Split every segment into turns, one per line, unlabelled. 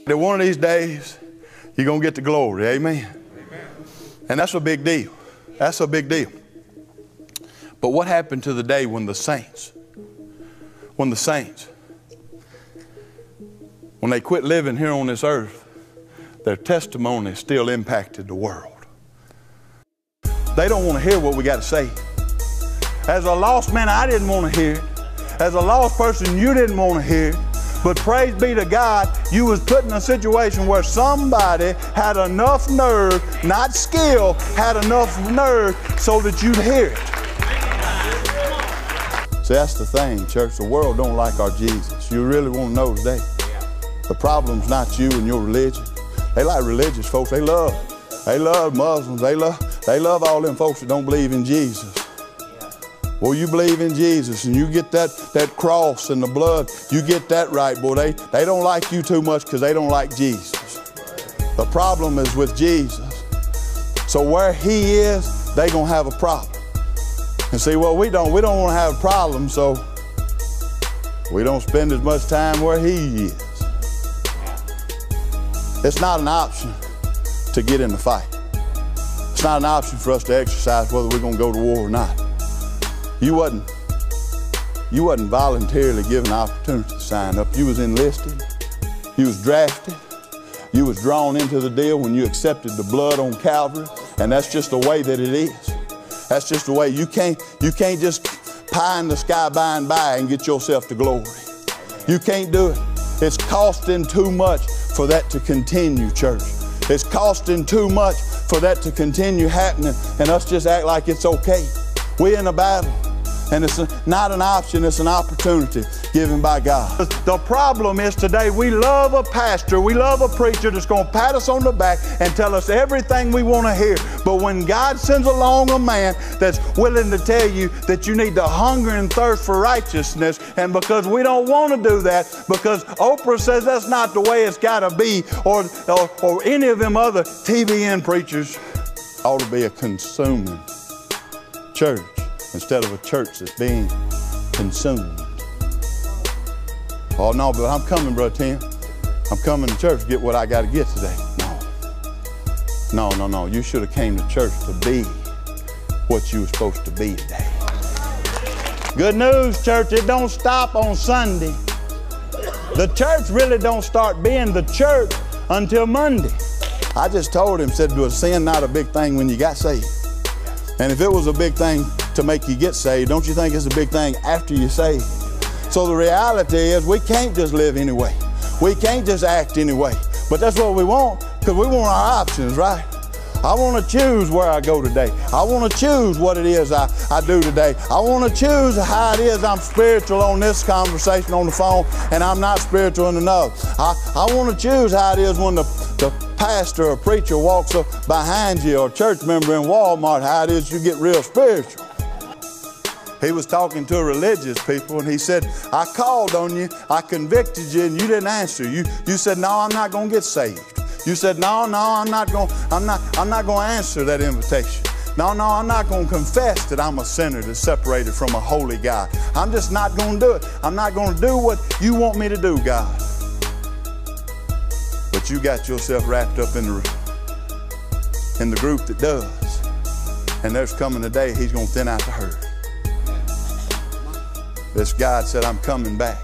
That one of these days, you're going to get the glory. Amen. And that's a big deal. That's a big deal. But what happened to the day when the saints, when they quit living here on this earth, their testimony still impacted the world? They don't want to hear what we got to say. As a lost man, I didn't want to hear it. As a lost person, you didn't want to hear it. But praise be to God, you was put in a situation where somebody had enough nerve, not skill, had enough nerve so that you'd hear it. See, that's the thing, church. The world don't like our Jesus. You really want to know today. The problem's not you and your religion. They like religious folks. They love Muslims. They love all them folks that don't believe in Jesus. Well, you believe in Jesus and you get that cross and the blood, you get that right, boy. They don't like you too much because they don't like Jesus. The problem is with Jesus. So where he is, they gonna have a problem. And see, well, we don't want to have a problem, so we don't spend as much time where he is. It's not an option to get in the fight. It's not an option for us to exercise whether we're gonna go to war or not. You wasn't voluntarily given an opportunity to sign up. You was enlisted. You was drafted. You was drawn into the deal when you accepted the blood on Calvary. And that's just the way that it is. That's just the way. You can't just pie in the sky by and by and get yourself to glory. You can't do it. It's costing too much for that to continue, church. It's costing too much for that to continue happening and us just act like it's okay. We're in a battle. And it's not an option, it's an opportunity given by God. The problem is today we love a pastor, we love a preacher that's going to pat us on the back and tell us everything we want to hear. But when God sends along a man that's willing to tell you that you need to hunger and thirst for righteousness, and because we don't want to do that, because Oprah says that's not the way it's got to be, or any of them other TVN preachers, ought to be a consuming church instead of a church that's being consumed. Oh no, but I'm coming, Brother Tim. I'm coming to church to get what I got to get today. No. You should have came to church to be what you were supposed to be today. Good news, church, it don't stop on Sunday. The church really don't start being the church until Monday. I just told him, said, was sin not a big thing when you got saved? And if it was a big thing to make you get saved, don't you think it's a big thing after you're saved? So the reality is we can't just live anyway. We can't just act anyway. But that's what we want, because we want our options, right? I want to choose where I go today. I want to choose what it is I do today. I want to choose how it is I'm spiritual on this conversation on the phone and I'm not spiritual in another. I want to choose how it is when the pastor or preacher walks up behind you, or a church member in Walmart, how it is you get real spiritual. He was talking to religious people and he said, I called on you, I convicted you, and you didn't answer. You said, no, I'm not going to get saved. You said, no, I'm not going to answer that invitation. No, I'm not going to confess that I'm a sinner that's separated from a holy God. I'm just not going to do it. I'm not going to do what you want me to do, God. But you got yourself wrapped up in the group that does. And there's coming a day he's going to thin out the herd. This God said, I'm coming back.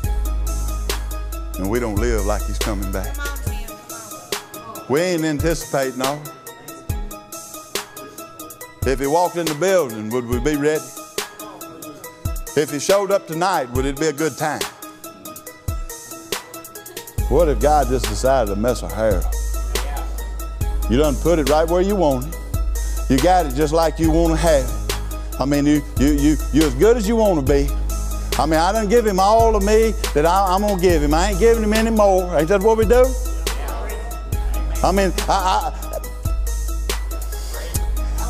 And we don't live like he's coming back. We ain't anticipating all. If he walked in the building, would we be ready? If he showed up tonight, would it be a good time? What if God just decided to mess our hair up? You done put it right where you want it. You got it just like you want to have it. I mean, you're as good as you want to be. I mean, I done give him all of me that I'm going to give him. I ain't giving him any more. Ain't that what we do? I mean,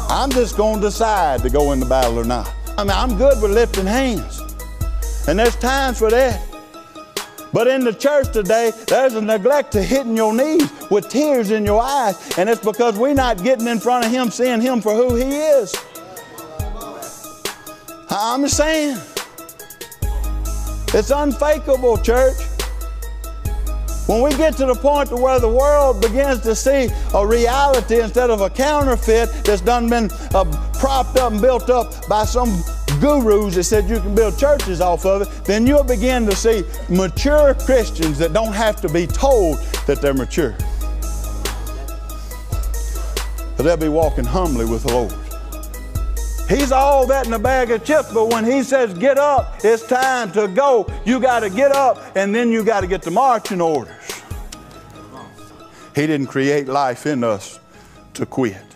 I'm just going to decide to go in the battle or not. I mean, I'm good with lifting hands. And there's times for that. But in the church today, there's a neglect to hitting your knees with tears in your eyes. And it's because we're not getting in front of him, seeing him for who he is. I'm just saying. It's unfakeable, church. When we get to the point to where the world begins to see a reality instead of a counterfeit that's been propped up and built up by some gurus that said you can build churches off of it, then you'll begin to see mature Christians that don't have to be told that they're mature. But they'll be walking humbly with the Lord. He's all that in a bag of chips, but when He says get up, it's time to go. You got to get up, and then you got to get the marching orders. He didn't create life in us to quit.